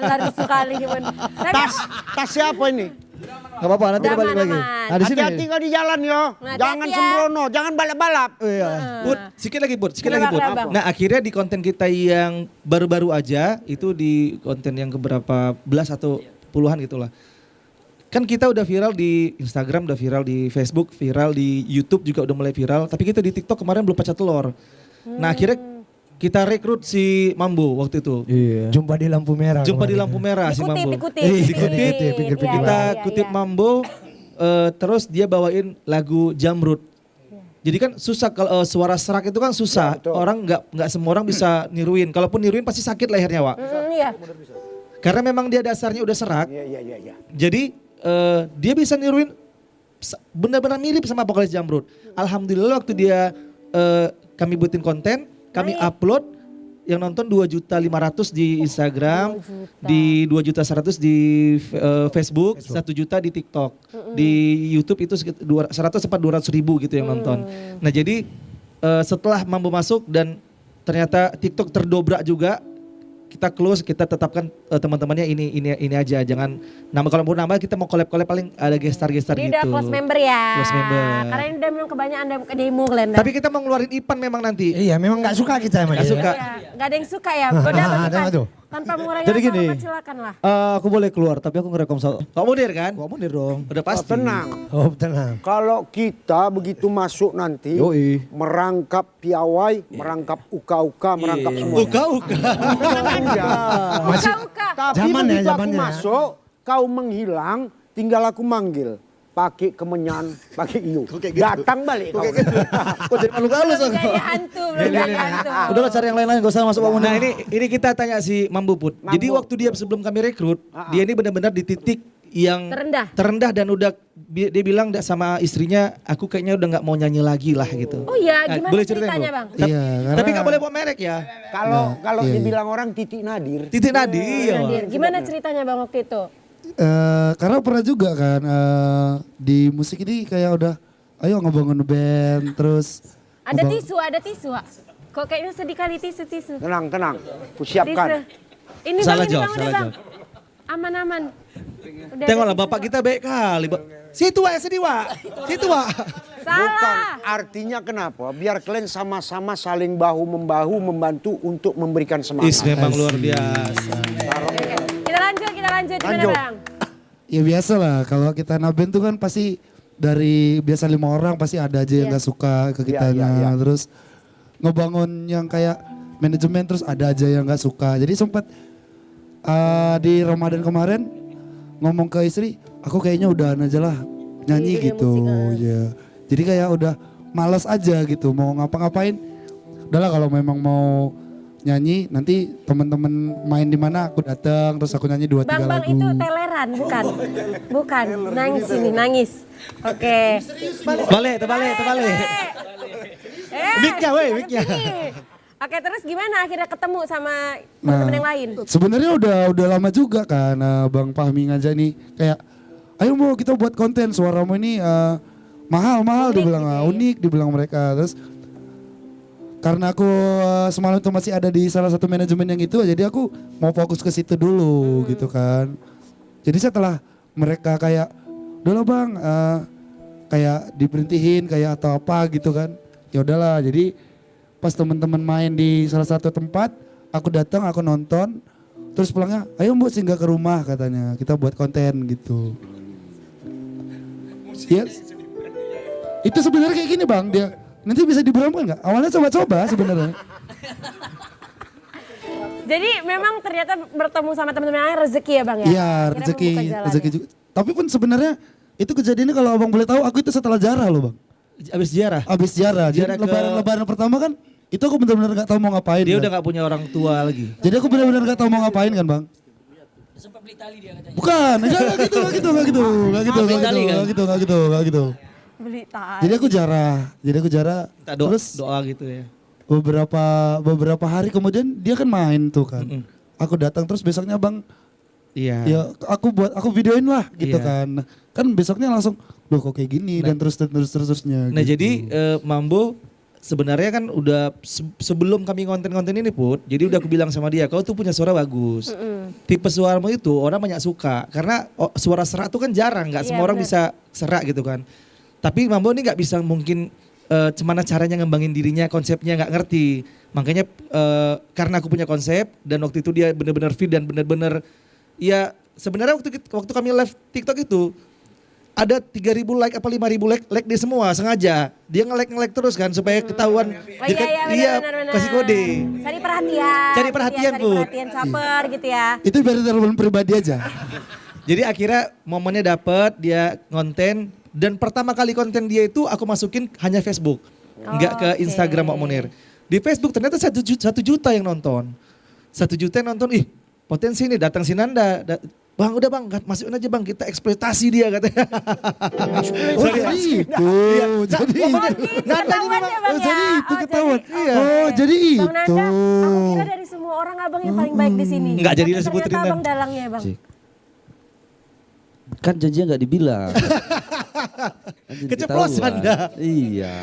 Lari sekali. Tas siapa ini? Nggak apa-apa, nanti dia balik lagi. Aman. Nah di sini. Hati-hati kau di jalan yo. Hati-hati Jangan ya. sembrono, jangan balap-balap. Iya. Put, sikit lagi Put. Boleh, Bang. Nah akhirnya di konten kita yang baru-baru aja, itu di konten yang keberapa belas atau puluhan gitulah. Kan kita udah viral di Instagram, udah viral di Facebook, viral di YouTube juga udah mulai viral. Tapi kita di TikTok kemarin belum pecah telur. Nah akhirnya kita rekrut si Mambo waktu itu. Jumpa di lampu merah. Jumpa di kemarin. lampu merah si Mambo. Dikutip. Dikutip. Iya, Kita iya, kutip iya. Mambo, terus dia bawain lagu Jamrud. Jadi kan susah kalau suara serak itu kan susah. Orang nggak semua orang bisa niruin. Kalaupun niruin pasti sakit lehernya, Wak. Iya. Karena memang dia dasarnya udah serak. Iya. Jadi dia bisa niruin benar-benar mirip sama vokalis Jamrud. Alhamdulillah waktu dia kami buatin konten, kami upload yang nonton 2.500.000 di Instagram, di 2.100.000 di Facebook, 1 juta di TikTok. Di YouTube itu 100 sampai 200.000 gitu yang nonton. Nah, jadi setelah Mambo masuk dan ternyata TikTok terdobrak juga, kita close, kita tetapkan teman-temannya ini aja, jangan nama, kalau mau nambah kita mau collab paling ada gestar Jadi gitu. udah close member ya. Close member. Karena ini udah memang kebanyakan demo kalian. Tapi kita mau ngeluarin Ipan memang nanti. Iya, memang nggak suka kita sama Nggak dia. suka. Gak ada yang suka ya. Udah bagi ada Pan. tuh. Tanpa mengurangi Jadi rasa gini. hormat, silakan lah. Aku boleh keluar tapi aku ngerekom satu. Kok munir kan? Gua munir dong. Udah pasti. Tenang. Oh, tenang. Kalau kita begitu masuk nanti, Yoi. merangkap piawai, merangkap uka-uka, merangkap semua. Uka-uka. Masih Uka-uka. Tapi Zaman ya, begitu aku zamannya. masuk, kau menghilang, tinggal aku manggil. Pakai kemenyan, pakai iu. Datang balik kau. Kok jadi malu halus Belum aku. jadi hantu, belum jadi hantu. Udahlah cari yang lain-lain gak usah masuk Pak Munir. Nah ini kita tanya si Mambo Put. Jadi waktu dia sebelum kami rekrut, dia ini benar-benar di titik yang Terendah. dan udah dia bilang sama istrinya, aku kayaknya udah nggak mau nyanyi lagi lah gitu. Oh iya, Nah, gimana boleh ceritain, ceritanya Bro? Bang? Iya, Tapi karena- nggak boleh bawa merek ya. Kalau dibilang orang titik nadir. Titik nadi. Nadir, gimana ceritanya Bang waktu itu? Karena pernah juga kan di musik ini kayak udah ayo ngebangun band terus Ada tisu, Wak. Kok kayaknya sedih kali tisu. Tenang, ku Tisu. siapkan. Ini Salah Bang, ini jawab, Bang, udah salah Bang. Aman. Udah Tengoklah ada bapak tisu. kita baik kali. Situ Wak, sedih Wak. Situ Wak. Bukan, Salah. artinya kenapa? Biar kalian sama-sama saling bahu-membahu membantu untuk memberikan semangat. Is memang luar biasa. Kita lanjut. Gimana Lanjut. Bang? ya biasa lah kalau kita nabend tuh kan pasti dari biasa 5 orang pasti ada aja yang nggak suka ke kitanya Iya. terus ngebangun yang kayak manajemen terus ada aja yang nggak suka jadi sempat di Ramadan kemarin ngomong ke istri aku kayaknya udah aja lah nyanyi gitu ya jadi kayak udah malas aja gitu mau ngapa-ngapain udahlah kalau memang mau nyanyi nanti teman-teman main di mana aku datang terus aku nyanyi 2-3 Bang, lagu. itu teleran, bukan. Nangis. Oke. Terbalik. Mic-nya, weh, mic-nya. Oke, terus gimana akhirnya ketemu sama teman-teman yang lain? Sebenarnya udah lama juga kan Bang Fahmi ngajak nih kayak ayo mau kita buat konten suaramu ini mahal Unik dibilang gitu ya. unik dibilang mereka terus karena aku semalam itu masih ada di salah satu manajemen yang itu jadi aku mau fokus ke situ dulu gitu kan jadi setelah mereka kayak udahlah Bang kayak diberhentiin kayak atau apa gitu kan ya udahlah jadi pas teman-teman main di salah satu tempat aku datang aku nonton terus pulangnya ayo Mbak singgah ke rumah katanya kita buat konten gitu ya itu sebenarnya kayak gini Bang dia nanti bisa diberangkat nggak awalnya coba-coba sebenarnya Jadi memang ternyata bertemu sama teman-teman yang lain rezeki ya Bang ya? iya Akhirnya membuka jalan rezeki ya? juga tapi pun sebenarnya itu kejadiannya kalau abang boleh tahu aku itu setelah jarah loh Bang Abis jarah. abis jarah jadi Jarah ke- lebaran pertama kan itu aku benar-benar nggak tahu mau ngapain Dia kan. udah nggak punya orang tua lagi. Jadi aku benar-benar gak tahu mau ngapain kan Bang. Sempat beli tali dia katanya. Bukan, enggak gitu. Beli tali. Jadi aku jarah. Minta Terus doa gitu ya. beberapa hari kemudian dia kan main tuh kan. Aku datang terus besoknya Bang, Iya. ya aku videoin lah gitu Iya. kan. Kan besoknya langsung, loh kok kayak gini dan terusnya. Nah gitu. jadi Mambo sebenarnya kan udah sebelum kami konten-konten ini Put, jadi udah aku bilang sama dia, kau tuh punya suara bagus. Tipe suaramu itu orang banyak suka karena suara serak tuh kan jarang, nggak Iya, semua orang bener. bisa serak gitu kan. Tapi Mambo ini nggak bisa mungkin gimana caranya ngembangin dirinya, konsepnya nggak ngerti. Makanya karena aku punya konsep dan waktu itu dia benar-benar fit dan benar-benar ya sebenarnya waktu kami live TikTok itu ada 3.000 like apa 5.000 like dia semua sengaja. Dia nge-like terus kan supaya ketahuan. Oh iya, benar. kasih kode. Cari perhatian. Cari perhatian, Cari Bu. perhatian caper gitu ya. Itu biar telepon pribadi aja. Jadi akhirnya momennya dapet, dia konten dan pertama kali konten dia itu aku masukin hanya Facebook, nggak ke Instagram Mak Munir. Di Facebook ternyata 1 juta yang nonton, 1 juta yang nonton, ih potensi nih datang si Nanda, bang udah bang masukin aja bang kita eksploitasi dia katanya. Oh jadi itu, jadi Nanda ini memang, oh jadi itu ketahuan. iya. Oh jadi Bang itu. Nanda, aku kira dari semua orang abang yang paling baik di sini. Nggak jadi Tapi disebutin, ternyata Dan. abang dalangnya bang. Kan janjinya nggak dibilang. Kan jadi Keceplosan ketahuan. dah. Iya.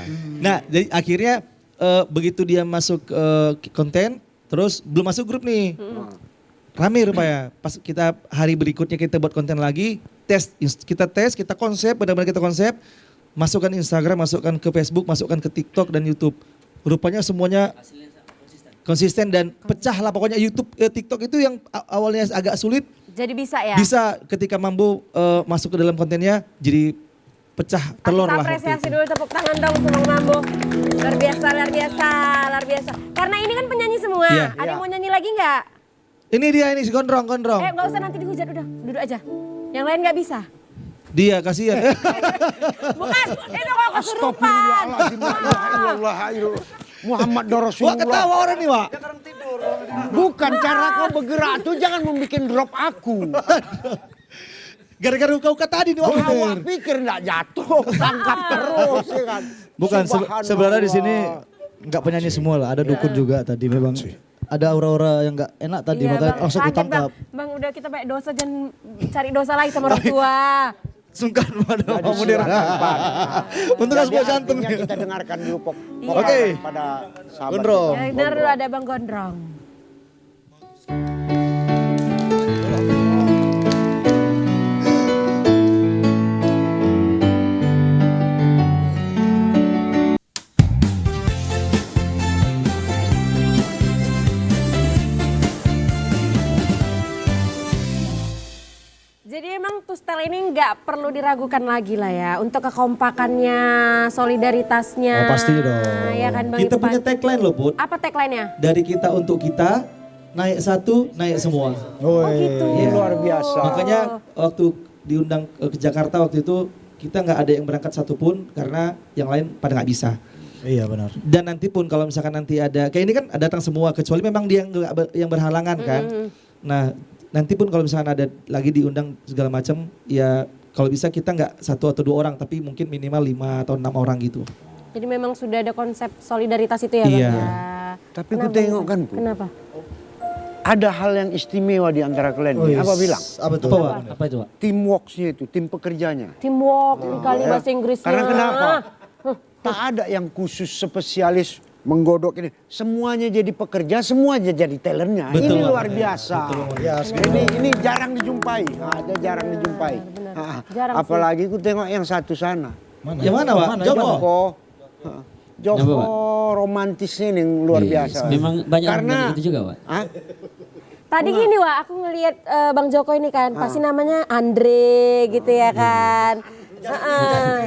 Nah jadi akhirnya begitu dia masuk konten, terus belum masuk grup nih. Rame rupanya. Pas kita hari berikutnya kita buat konten lagi, kita konsep, benar-benar kita konsep, masukkan Instagram, masukkan ke Facebook, masukkan ke TikTok dan YouTube. Rupanya semuanya konsisten dan pecah lah pokoknya YouTube, TikTok itu yang awalnya agak sulit, Jadi bisa ya? bisa ketika Mambo masuk ke dalam kontennya jadi pecah telur Kita lah. waktu apresiasi itu. dulu, tepuk tangan dong untuk Bang Mambo. Luar biasa, luar biasa, luar biasa. Karena ini kan penyanyi semua. Iya. Ada yang mau nyanyi lagi nggak? Ini dia ini si gondrong. Nggak usah nanti dihujat, udah duduk aja. Yang lain nggak bisa. Dia kasihan. Bukan, itu kok kesurupan. Astagfirullahaladzim. Muhammad Wah Rasulullah. ketawa orang nih Wak. Bukan cara kau bergerak tuh jangan membuat drop aku. Gara-gara uka tadi nih Wak. Awak pikir enggak jatuh, tangkap terus ya kan. Bukan Subhanallah. sebenarnya di sini nggak penyanyi semua lah, ada dukun juga tadi memang. Ada aura-aura yang nggak enak tadi Iya, makanya Bang. langsung Kaget, ditangkap. Bang, udah kita banyak dosa, jangan cari dosa lagi sama orang tua. Sungkan pada Jadi Pak Munir. silakan, Pak. Untuk Jadi sebuah jantung. artinya kita dengarkan dulu Iya. Oke. pada sahabat. Gondrong. Ya, benar dulu ada Bang Gondrong. Jadi emang Tustel ini nggak perlu diragukan lagi lah ya untuk kekompakannya, solidaritasnya. Oh, pasti dong. Ya kan Bang Kita Irfan? punya tagline loh Put. Apa tagline-nya? Dari kita untuk kita, naik satu, naik semua. Oh gitu. Luar biasa. Makanya waktu diundang ke Jakarta waktu itu, kita nggak ada yang berangkat satupun karena yang lain pada nggak bisa. Iya benar. Dan nanti pun kalau misalkan nanti ada, kayak ini kan datang semua, kecuali memang dia yang berhalangan kan. Nah nanti pun kalau misalkan ada lagi diundang segala macam, ya kalau bisa kita nggak 1 atau 2 orang, tapi mungkin minimal 5 atau 6 orang gitu. Jadi memang sudah ada konsep solidaritas itu ya Bang Iya. ya. Tapi ku tengok kan, Bu. Kenapa? Ada hal yang istimewa di antara kalian. nih. Apa bilang? Apa tuh? Apa itu Pak? Teamworksnya itu, tim pekerjanya. Teamwork kali bahasa Inggrisnya. Karena kenapa? Tak ada yang khusus spesialis menggodok ini. Semuanya jadi pekerja, semuanya jadi talentnya. Betul, Ini Pak. luar biasa. Ini jarang dijumpai. Ada jarang dijumpai. Jarang sih. Apalagi ku tengok yang satu sana. Yang mana Pak? Joko? Joko Apa, Pak? romantisnya ini yang luar biasa. Memang banyak orang Karena bilang itu juga Pak. Hah? Tadi gini Wak, aku ngelihat Bang Joko ini kan, pasti namanya Andre gitu ya kan.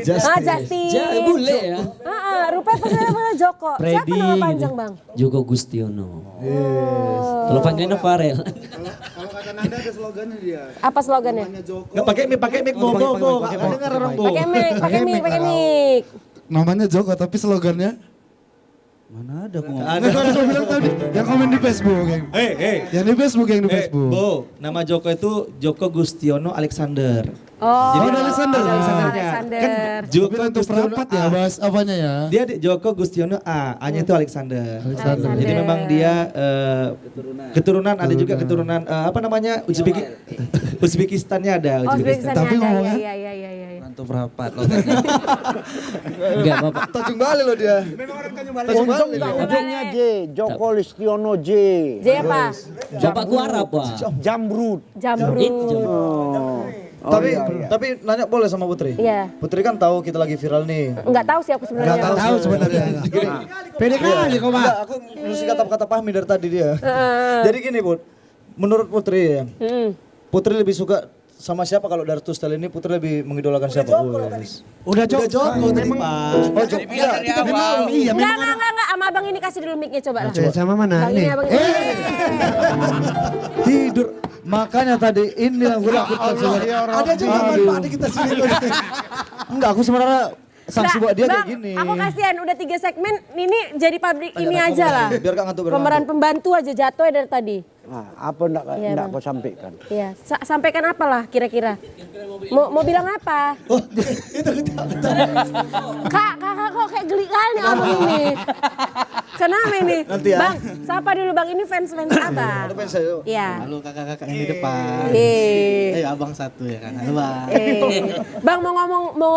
Justin. Bule ya. Rupanya pas namanya Joko. Siapa Freddy nama gitu. panjang Bang? Joko Gustiono. Kalau panggilannya Farel. Apa slogannya? Nggak pakai mic, Bo. Nggak dengar orang Bo. Pakai mic. Namanya Joko tapi slogannya Mana ada aku ngomong. Ada. Aku bilang tadi yang komen di Facebook yang yang di Facebook yang di Facebook. Bo, nama Joko itu Joko Gustiono Alexander. Oh, Jadi ada Alexander. Alexander. Kan Joko Tapi untuk Gustiono perapat ya bahas apanya ya. Dia Joko Gustiono A-nya itu Alexander. Alexander. Jadi memang dia keturunan ada juga keturunan apa namanya Uzbekistannya ada. Oh, Uzbekistan Tapi ada. ngomongnya- Iya. Rantu perapat loh. Enggak Bapak. Tanjung Balai loh dia. Untung nggak ujungnya J. Joko Listiono J. J apa? Bapakku Arab Pak. Jamrud. Jamrud. Tapi nanya boleh sama Putri? Iya. Putri kan tahu kita lagi viral nih. Enggak tahu sih aku sebenarnya. Nggak tahu sebenarnya. Gini, Pede kali kok Pak. enggak, aku mesti kata-kata pahami dari tadi dia. Jadi gini Put, menurut Putri ya, Putri lebih suka sama siapa kalau dari Tustel ini Putri lebih mengidolakan siapa? Udah Udah Joko tadi Pak. Oh, kita memang iya Enggak, sama abang ini kasih dulu mic-nya coba lah. sama mana Bang nih? ini, abang ini. tidur. Makanya tadi ini yang gue lakukan sebenarnya. Ada juga manfaatnya kita sini. Enggak, aku sebenarnya sanksi buat dia Bang, kayak gini. aku kasihan udah 3 segmen ini jadi publik ini aja lah. Biar gak ngantuk, biar Pemeran pembantu aja jatuh ya dari tadi. Nah, apa enggak Iya, Bang. kau sampaikan? Iya, sampaikan apalah kira-kira. Mau bilang apa? Oh, itu Kak kok kayak geli kali nih abang ini. Kenapa ini? Nanti ya. Bang, siapa dulu Bang? Ini fans abang. Ada fans saya. Iya. Halo kakak-kakak yang di depan. Abang satu ya kan. Halo bang. Bang mau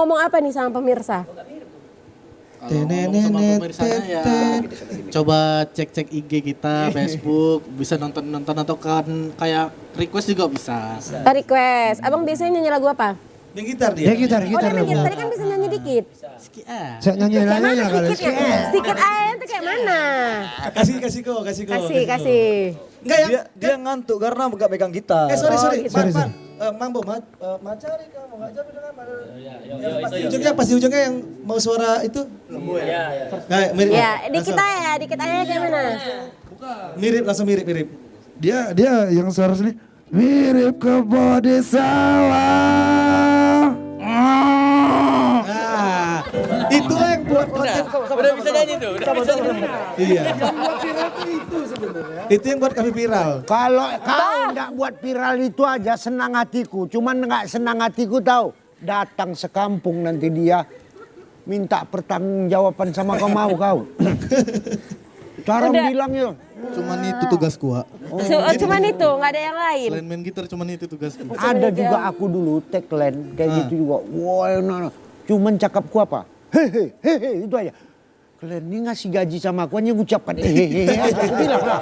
ngomong apa nih sama pemirsa? Kalau ngomong sama pemirsanya ya coba cek IG kita, Facebook, bisa nonton atau kan kayak request juga bisa. Request. Abang biasanya nyanyi lagu apa? yang gitar dia. Ya gitar Oh dia main lagu. gitar, tadi kan bisa nyanyi dikit. Saya nyanyi Kayak lagi mana ya kalau sedikitnya? Sedikit aja itu kayak mana? Kasih kok. Kasih. Enggak ya? Dia ngantuk karena gak pegang gitar. Sorry. gitu. Mambo, macari kamu gak jadi dengan pasti ujungnya yang mau suara itu. Nah, mirip. Ya, dikit aja kayak mana? Mirip, langsung mirip. Dia yang suara sini mirip kebo di sawah. Nah, itulah yang buat konten. Udah bisa nyanyi tuh. Iya. Itu yang buat kami viral. Kalau kau enggak buat viral itu aja senang hatiku. Cuman enggak senang hatiku tahu. Datang sekampung nanti dia minta pertanggungjawaban sama kau mau kau. Cara bilangnya. Cuman itu tugasku, Wak. Cuman itu, nggak ada yang lain. Selain main gitar cuman itu tugasku. Ada juga aku dulu tagline kayak gitu juga. Wah, cuman cakapku apa? Hehe, itu aja. Kalian ini ngasih gaji sama aku hanya ngucapkan hehehe. Aku bilang lah.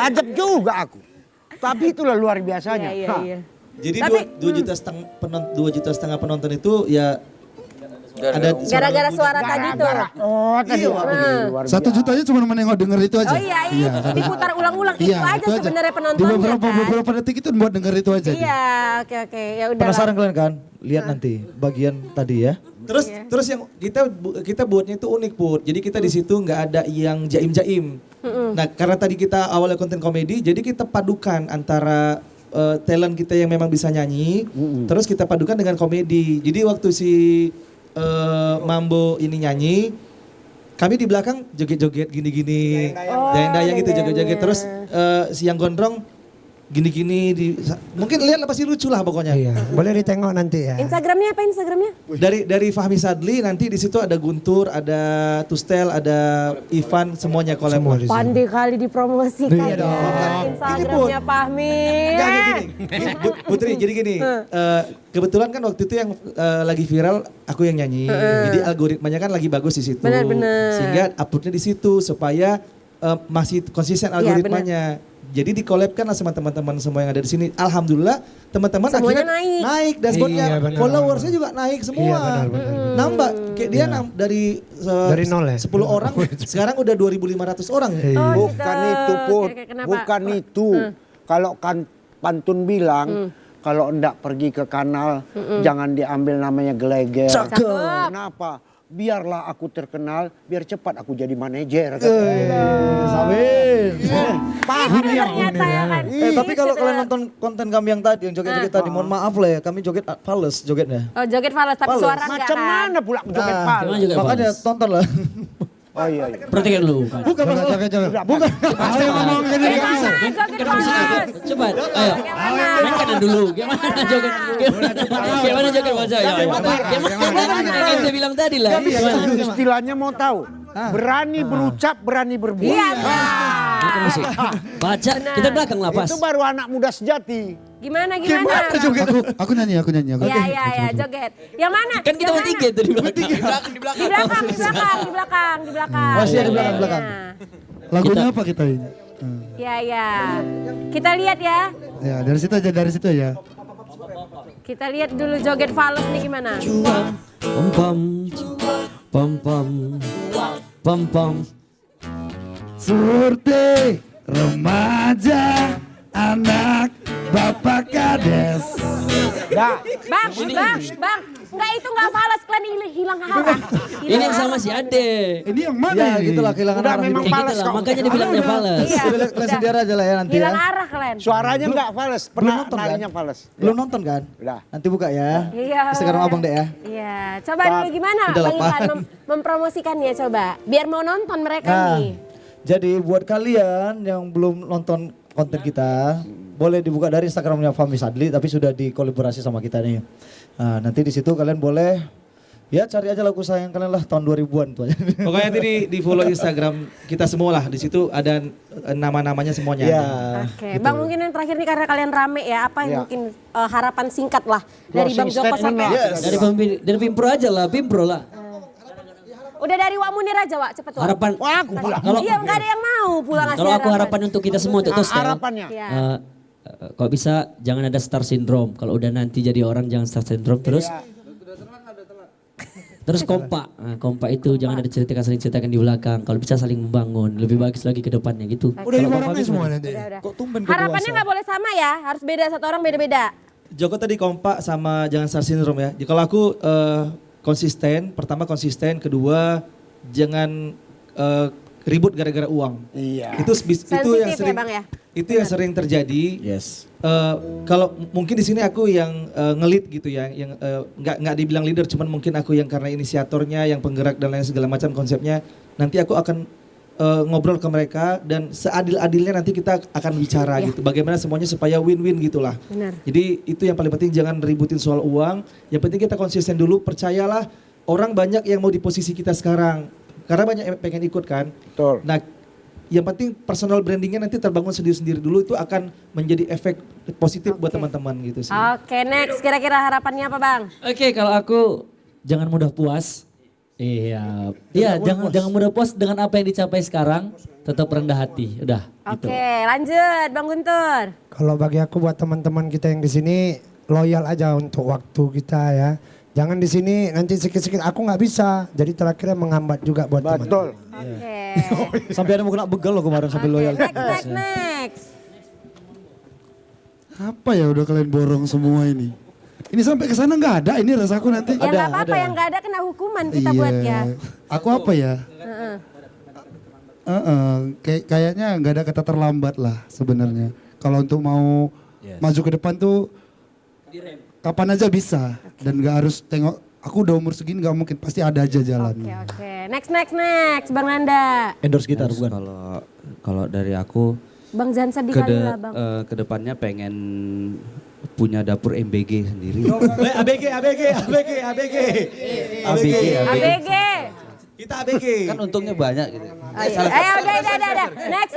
Ajab juga aku. Tapi itulah luar biasanya. Iya. Jadi 2,5 juta penonton itu ya ada Gara-gara suara tadi tuh. Oh, tadi luar biasa. 1 jutanya cuma menengok denger itu aja. Oh iya, diputar ulang-ulang itu aja sebenarnya Di penontonnya kan. beberapa detik itu buat denger itu aja. Iya, oke. Ya udah. Penasaran kalian kan? Lihat nanti bagian tadi ya. Terus yang kita buatnya itu unik Put. Jadi kita di situ nggak ada yang jaim-jaim. Nah karena tadi kita awalnya konten komedi, jadi kita padukan antara talent kita yang memang bisa nyanyi, terus kita padukan dengan komedi. Jadi waktu si Mambo ini nyanyi, kami di belakang joget-joget gini-gini, dayang-dayang gitu joget-joget. Terus si yang gondrong gini-gini, mungkin lihat pasti lucu lah pokoknya. Iya, boleh ditengok nanti ya. Instagramnya apa Instagramnya? Dari Fahmi Sadli nanti di situ ada Guntur, ada Tustel, ada Ivan, semuanya collab. Pandai kali dipromosikan Iya dong. Instagramnya Fahmi. Putri, jadi gini, kebetulan kan waktu itu yang lagi viral aku yang nyanyi, jadi algoritmanya kan lagi bagus di situ, Benar. sehingga uploadnya di situ supaya masih konsisten algoritmanya. Jadi dikolabkan lah sama teman-teman semua yang ada di sini. Alhamdulillah teman-teman Semuanya akhirnya naik dashboardnya, Iya, benar. followersnya juga naik semua. Iya, benar. Nambah, kayak dia dari Dari nol ya? 10 orang, sekarang udah 2.500 orang. Bukan itu Put, Oke, kenapa? bukan itu. Kalau kan pantun bilang, kalau enggak pergi ke kanal, jangan diambil namanya geleger. Cakep. Kenapa? Biarlah aku terkenal, biar cepat aku jadi manajer. Samin. Paham ya? Ternyata ya kan. Tapi kalau kalian nonton konten kami yang tadi, yang joget-joget tadi, mohon maaf lah ya, kami joget fals jogetnya. Oh joget falas tapi Fales. suara enggak Macam kan? mana pula joget Gimana palu? juga Makanya Bang? tonton lah. Oh iya. Perhatikan dulu. Bukan masalah. Bukan. Joget falas. Coba, ayo. Main kanan dulu. Gimana joget? Gimana joget wajah? Gimana yang saya bilang tadi lah. Gimana? Istilahnya mau tahu. Berani berucap, berani berbuat. Iya. Bukan musik. Baca, kita belakang lah pas. Itu baru anak muda sejati. Gimana? Aku nyanyi. Iya, joget. Yang mana? Kan kita Yang bertiga tuh di belakang. Di belakang. Oh, iya, di belakang. Lagunya apa kita ini? Iya. Kita lihat ya. Ya dari situ aja. Kita lihat dulu joget fals nih gimana. Pam. Seperti remaja anak Bapak Kades. Dah. Bang. Enggak itu enggak falas, kalian hilang arah. Ini yang sama si Ade. Ini yang mana Ya ini? gitulah kehilangan Udah arah memang hidup. Kayak fales gitu lah, kok. makanya dibilangnya fales. Iya. Kalian sendiri aja lah ya nanti ya. Hilang arah kalian. Suaranya nggak fales, pernah nonton, kan? narinya fales. Belum nonton kan? Udah. Nanti buka ya. Iya. Instagram abang deh ya. Iya, coba dulu gimana Udah Bang lapar. Ivan mempromosikannya coba. Biar mau nonton mereka Nah, nih. jadi buat kalian yang belum nonton konten kita, boleh dibuka dari Instagramnya Fahmi Sadli, tapi sudah dikolaborasi sama kita nih. Nah, nanti di situ kalian boleh, ya cari aja lagu sayang kalian lah tahun 2000-an tuh aja. Pokoknya nanti di follow Instagram kita semua lah. Di situ ada nama-namanya semuanya. Iya. Oke, Bang mungkin yang terakhir nih karena kalian rame ya, apa yang mungkin harapan singkat lah dari Bang Closing Joko statement sampai lah. Dari Pimpro aja lah, Pimpro lah. udah dari Wak Munir aja Wak, cepet Wak. Harapan. Wah, aku pulang. Kalau Iya nggak ada yang mau pulang ngasih kalau aku harapan untuk kita semua untuk Tostel. Harapannya. Iya. Kalau bisa jangan ada star syndrome. Kalau udah nanti jadi orang jangan star syndrome terus. Terus kompak. Nah, kompak itu jangan ada saling ceritakan di belakang. Kalau bisa saling membangun, lebih bagus lagi ke depannya gitu. Udah dibarangnya semua nanti. Udah. Kok tumben Harapannya nggak boleh sama ya, harus beda, satu orang beda-beda. Joko tadi kompak sama jangan star syndrome ya. Jadi kalau aku konsisten, pertama konsisten, kedua jangan ribut gara-gara uang. Iya. Itu yang Sensitif sering ya Bang ya? itu yang sering terjadi. Yes. Kalau mungkin di sini aku yang ngelit gitu ya, yang nggak dibilang leader, cuman mungkin aku yang karena inisiatornya, yang penggerak dan lain segala macam konsepnya. Nanti aku akan ngobrol ke mereka dan seadil-adilnya nanti kita akan bicara gitu. Bagaimana semuanya supaya win-win gitulah. Benar. Jadi itu yang paling penting, jangan ributin soal uang. Yang penting kita konsisten dulu, percayalah orang banyak yang mau di posisi kita sekarang. Karena banyak yang pengen ikut kan. Betul. Nah, yang penting personal brandingnya nanti terbangun sendiri-sendiri dulu, itu akan menjadi efek positif buat teman-teman gitu sih. Oke, next kira-kira harapannya apa Bang? Oke, kalau aku jangan mudah puas. Iya, jangan mudah puas dengan apa yang dicapai sekarang, tetap rendah hati. Udah. Gitu. Oke, lanjut Bang Guntur. Kalau bagi aku buat teman-teman kita yang di sini loyal aja untuk waktu kita ya. Jangan di sini nanti sikit-sikit aku nggak bisa. Jadi terakhirnya menghambat juga buat teman. Betul. Oke. Sampai ada mau kena begal loh kemarin sampai loyal. Next. Apa ya udah kalian borong semua ini? Ini sampai ke sana nggak ada ini rasaku nanti. Ya nggak apa-apa, yang nggak ada kena hukuman kita buat ya. Aku apa ya? Kayaknya nggak ada kata terlambat lah sebenarnya. Kalau untuk mau maju ke depan tuh kapan aja bisa dan nggak harus tengok. Aku udah umur segini nggak mungkin, pasti ada aja jalannya. Oke. Next Bang Nanda. Endorse gitar bukan? Kalau dari aku Bang jangan sedih kali lah Bang. kedepannya pengen punya dapur MBG sendiri. ABG. ABG. Kita ABG. Kan untungnya banyak gitu. Udah. Next.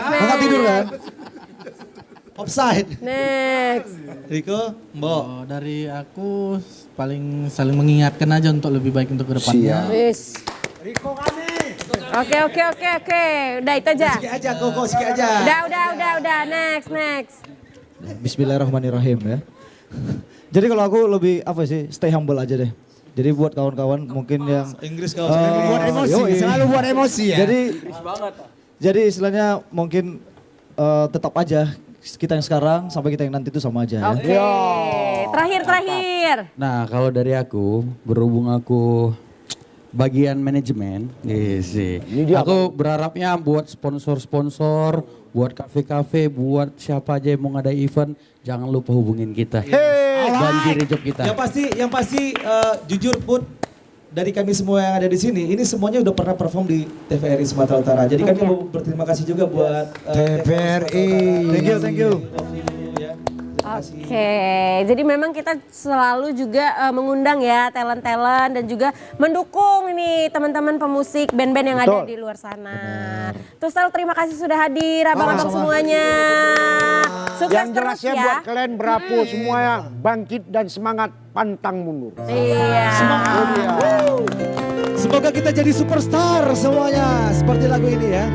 Mau nggak tidur kan? Offside. Next. Riko, Mbok. Oh, dari aku paling saling mengingatkan aja untuk lebih baik untuk kedepannya. Wis. Oke. Udah itu aja. Sikit aja, Koko, sikit aja. Udah. Next. Bismillahirrahmanirrahim ya. Jadi kalau aku lebih apa sih, stay humble aja deh. Jadi buat kawan-kawan mungkin yang Inggris kau. Buat emosi, selalu buat emosi ya. Jadi istilahnya mungkin tetap aja kita yang sekarang sampai kita yang nanti itu sama aja ya. Oke. Terakhir. Nah kalau dari aku, berhubung aku bagian manajemen, aku berharapnya buat sponsor-sponsor, buat kafe-kafe, buat siapa aja yang mau ngadain event, jangan lupa hubungin kita. Banjiri job kita. Yang pasti jujur Put, dari kami semua yang ada di sini, ini semuanya udah pernah perform di TVRI Sumatera Utara. Jadi kami mau berterima kasih juga buat TVRI. Thank you. Oke, jadi memang kita selalu juga mengundang ya talent-talent dan juga mendukung ini teman-teman pemusik band-band yang ada di luar sana. Terus terima kasih sudah hadir abang-abang semuanya. Sukses Yang terus jelasnya ya. buat kalian berapu semuanya bangkit dan semangat, pantang mundur. Iya. Semoga kita jadi superstar semuanya seperti lagu ini ya.